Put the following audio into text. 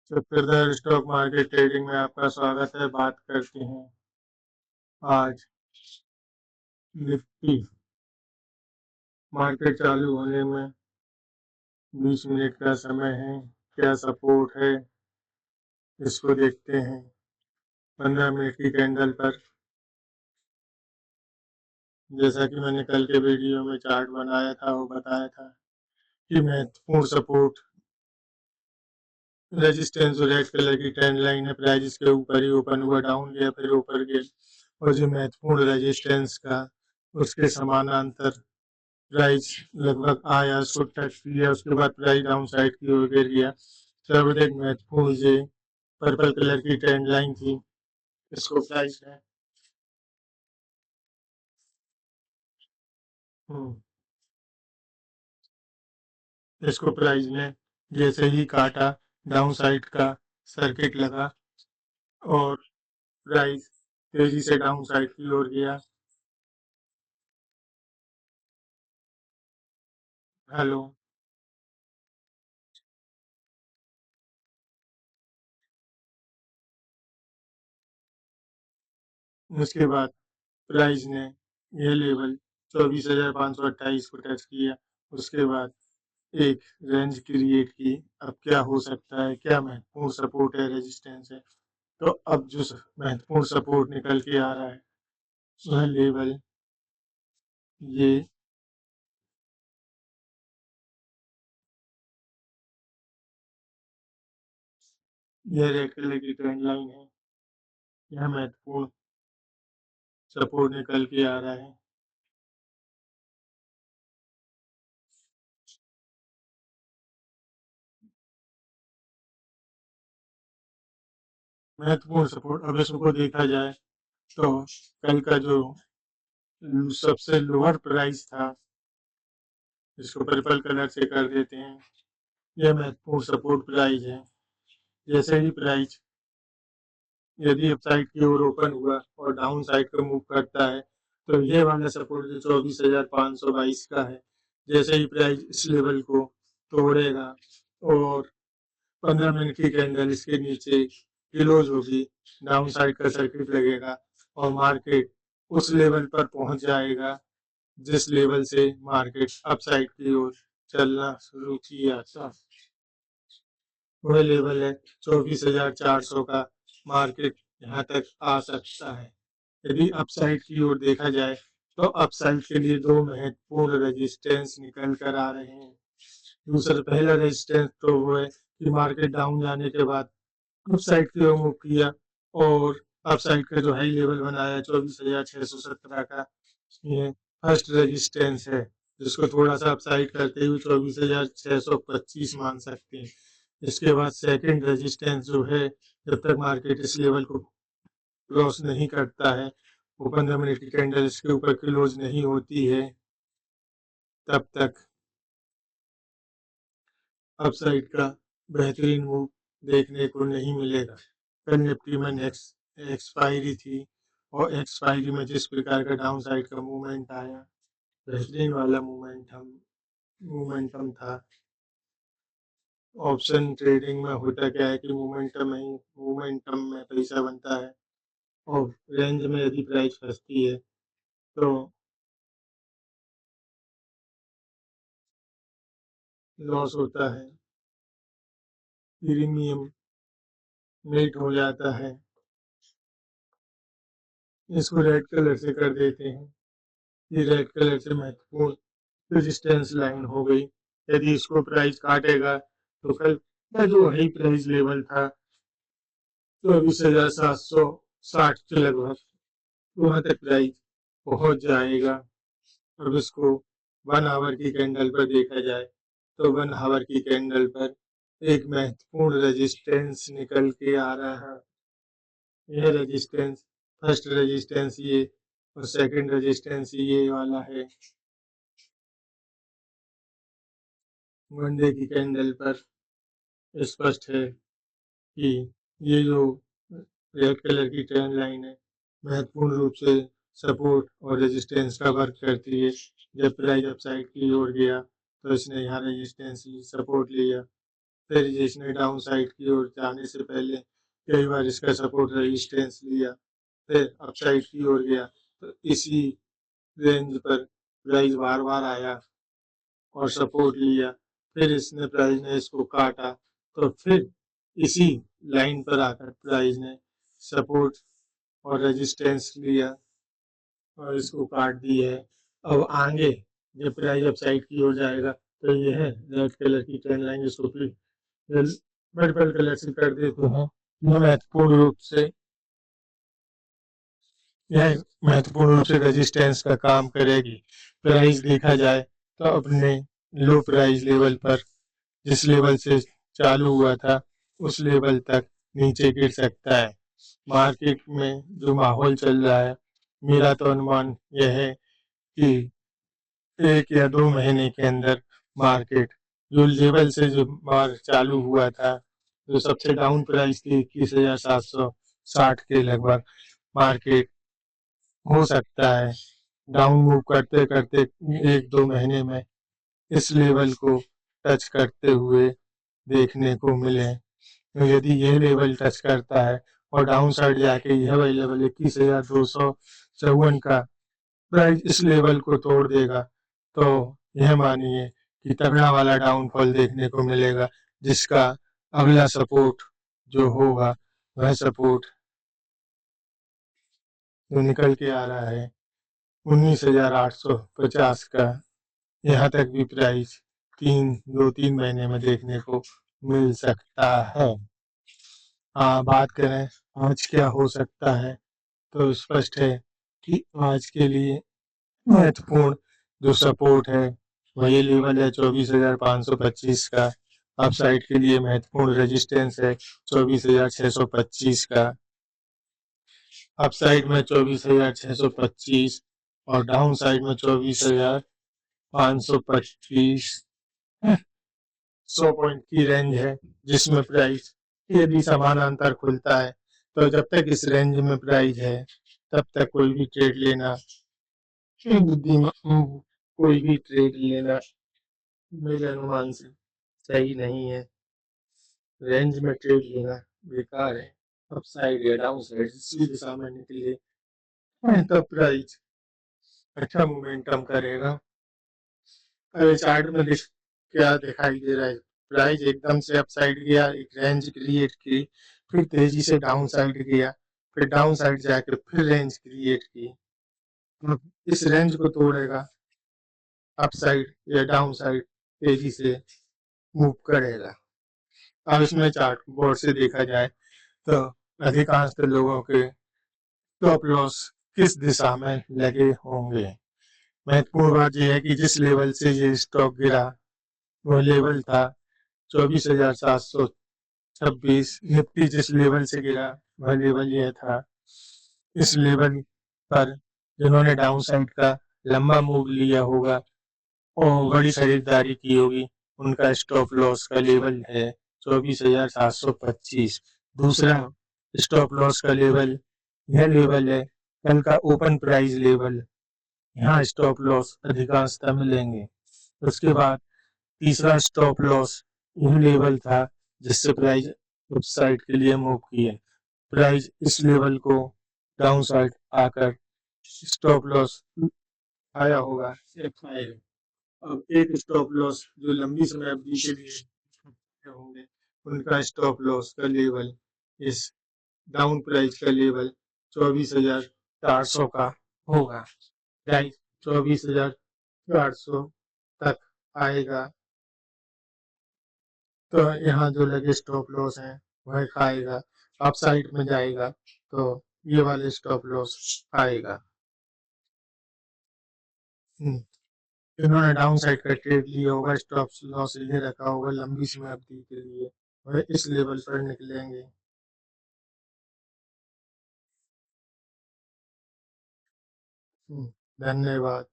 Chakradhar stock market trading में आपका स्वागत है। बात करते हैं आज निफ्टी मार्केट चालू होने में 20 मिनट का समय है। क्या सपोर्ट है इसको देखते हैं। 15 मिनट की कैंडल पर जैसा कि मैंने कल के वीडियो में चार्ट बनाया था वो बताया था कि महत्वपूर्ण सपोर्ट रेजिस्टेंस और रेड कलर की ट्रेंड लाइन है। प्राइस के ऊपर ही ओपन हुआ, डाउन गया, फिर ऊपर गया और जो महत्वपूर्ण रेजिस्टेंस का उसके समानांतर प्राइस लगभग आया, उसको टच किया, उसके बाद प्राइस डाउन साइड की ओर गिर गया। सर्वाधिक महत्वपूर्ण ये पर्पल कलर की ट्रेंड लाइन थी, इसको प्राइस है इसको प्राइस ने जैसे ही काटा, डाउन साइड का सर्किट लगा और प्राइस तेजी से डाउन साइड की ओर गया। हेलो, उसके बाद प्राइस ने यह लेवल 24,528 को टच किया। उसके बाद एक रेंज क्रिएट की। अब क्या हो सकता है, क्या महत्वपूर्ण सपोर्ट है, रेजिस्टेंस है। तो अब जो महत्वपूर्ण सपोर्ट निकल के आ रहा है वह लेवल ये रेड कलर की ट्रेंड लाइन है। यह महत्वपूर्ण सपोर्ट निकल के आ रहा है। महत्वपूर्ण सपोर्ट अब इसको देखा जाए तो कल का जो सबसे लोअर प्राइस था, इसको पर्पल कलर से कर देते हैं, यह महत्वपूर्ण सपोर्ट प्राइस है। जैसे ही प्राइस यदि अपसाइड की ओर ओपन हुआ और डाउन साइड को मूव करता है तो ये वाला सपोर्ट जो 24,522 का है, जैसे ही प्राइस इस लेवल को तोड़ेगा और 15 मिनट की कैंडल इसके नीचे क्लोज होगी, डाउन साइड का सर्किट लगेगा और मार्केट उस लेवल पर पहुंच जाएगा जिस लेवल से मार्केट अपसाइड की ओर चलना शुरू किया था। वह लेवल है 24,400 का। मार्केट यहाँ तक आ सकता है। यदि अपसाइड की ओर देखा जाए तो अपसाइड के लिए दो महत्वपूर्ण रेजिस्टेंस निकल कर आ रहे हैं। दूसरा पहला रेजिस्टेंस तो वो है कि मार्केट डाउन जाने के बाद अपसाइड की ओर मूव किया और अपसाइड का जो हाई लेवल बनाया 24,617 का, ये फर्स्ट रेजिस्टेंस है जिसको थोड़ा सा अपसाइड करते हुए 24,625 मान सकते हैं। इसके बाद सेकंड रेजिस्टेंस जो है, जब तक मार्केट इस लेवल को क्रॉस नहीं करता है, वो 15 मिनट की कैंडल इसके ऊपर क्लोज नहीं होती है, तब तक अपसाइड का बेहतरीन मूव देखने को नहीं मिलेगा। कल निफ्टी में एक्सपायरी थी और एक्सपायरी में जिस प्रकार का डाउन साइड का मूवमेंट आया, बेहतरीन वाला मूवमेंटम था। ऑप्शन ट्रेडिंग में होता क्या है कि मूवमेंटम में पैसा बनता है और रेंज में यदि प्राइस फंसती है तो लॉस होता है, प्रीमियम मेट हो जाता है। इसको रेड कलर से कर देते हैं। ये रेड कलर से महत्वपूर्ण रेजिस्टेंस लाइन हो गई। यदि इसको प्राइस काटेगा तो कल का जो हाई प्राइस लेवल था 24,760 के लगभग, वहां तक प्राइस पहुंच जाएगा। अब इसको 1 आवर की कैंडल पर देखा जाए तो 1 आवर की कैंडल पर एक महत्वपूर्ण रेजिस्टेंस निकल के आ रहा है। यह रेजिस्टेंस फर्स्ट रेजिस्टेंस ये और सेकंड रेजिस्टेंस ये वाला है। मंडे की कैंडल पर स्पष्ट है कि ये जो रेड कलर की ट्रेंड लाइन है महत्वपूर्ण रूप से सपोर्ट और रेजिस्टेंस का वर्क करती है। जब प्राइस अपसाइड की ओर गया तो इसने यहाँ रेजिस्टेंस सपोर्ट लिया, फिर इसने डाउन साइड की ओर जाने से पहले कई बार इसका सपोर्ट रेजिस्टेंस लिया, फिर अप साइड की ओर गया, तो इसी रेंज पर प्राइस बार बार आया और सपोर्ट लिया, फिर इसने प्राइस ने इसको काटा, तो फिर इसी लाइन पर आकर प्राइस ने सपोर्ट और रेजिस्टेंस लिया और इसको काट दी है। अब आगे जब प्राइस अप साइड की ओर जाएगा तो ये है रेड कलर की ट्रेंड लाइन, इसको पर्पल कलर से कर देते हैं। यह महत्वपूर्ण रूप से रेजिस्टेंस का काम करेगी। प्राइस देखा जाए तो अपने लो प्राइस लेवल पर जिस लेवल से चालू हुआ था उस लेवल तक नीचे गिर सकता है। मार्केट में जो माहौल चल रहा है, मेरा तो अनुमान यह है कि 1 या 2 महीने के अंदर मार्केट जो लेवल से जो मार चालू हुआ था, जो सबसे डाउन प्राइस थी 21,760 के लगभग, मार्केट हो सकता है डाउन मूव करते करते 1-2 महीने में इस लेवल को टच करते हुए देखने को मिले। तो यदि यह लेवल टच करता है और डाउन साइड जाके यह वही लेवल 21,254 का प्राइस इस लेवल को तोड़ देगा, तो यह मानिए कि तगड़ा वाला डाउनफॉल देखने को मिलेगा, जिसका अगला सपोर्ट जो होगा वह सपोर्ट जो निकल के आ रहा है 19,850 का। यहाँ तक भी प्राइस 2-3 महीने में देखने को मिल सकता है। बात करें आज क्या हो सकता है, तो स्पष्ट है कि आज के लिए महत्वपूर्ण जो सपोर्ट है वही लेवल है 24,525 का। अपसाइड के लिए महत्वपूर्ण रेजिस्टेंस है 24,625 का। अपसाइड में 24,625 और डाउन साइड में 24,525 100 पॉइंट की रेंज है, जिसमें प्राइस यदि समानांतर खुलता है तो जब तक इस रेंज में प्राइस है तब तक कोई भी ट्रेड लेना मेरे अनुमान से सही नहीं है। रेंज में ट्रेड लेना बेकार है। अप साइड या डाउन साइड इसी दिशा में निकले तब प्राइस अच्छा मोमेंटम करेगा। अरे चार्ट में क्या दिखाई दे रहा है, प्राइस एकदम से अप साइड गया, एक रेंज क्रिएट की, फिर तेजी से डाउन साइड गया, फिर डाउन साइड जाके फिर रेंज क्रिएट की। इस रेंज को तोड़ेगा, अप साइड या डाउन साइड तेजी से मूव करेगा। अब इसमें चार्ट बोर्ड से देखा जाए तो अधिकांश लोगों के स्टॉप लॉस किस दिशा में लगे होंगे। महत्वपूर्ण बात यह है कि जिस लेवल से ये स्टॉक गिरा वो लेवल था 24,726। निफ्टी जिस लेवल से गिरा वह लेवल यह था। इस लेवल पर जिन्होंने डाउन साइड का लंबा मूव लिया होगा और बड़ी खरीदारी की होगी, उनका स्टॉप लॉस का लेवल है 24,725। दूसरा स्टॉप लॉस का लेवल यह लेवल है कल का ओपन प्राइस लेवल, यहाँ स्टॉप लॉस अधिकांशतः मिलेंगे। उसके बाद तीसरा स्टॉप लॉस यह लेवल था जिससे प्राइस अप साइड के लिए मूव किए। प्राइस इस लेवल को डाउन साइड आकर स्टॉप लॉस आया होगा F5। अब एक स्टॉप लॉस जो लंबी समय अवधि के लिए होंगे, उनका स्टॉप लॉस का लेवल इस डाउन प्राइस का लेवल 24,400 का होगा। प्राइस 24,400 तक आएगा तो यहाँ जो लगे स्टॉप लॉस हैं वह खाएगा, अप साइड में जाएगा तो ये वाले स्टॉप लॉस आएगा। इन्होंने डाउन साइड का ट्रेड लिया होगा, स्टॉप लॉस ले रखा होगा लंबी समय अवधि के लिए, वह इस लेवल पर निकलेंगे। धन्यवाद।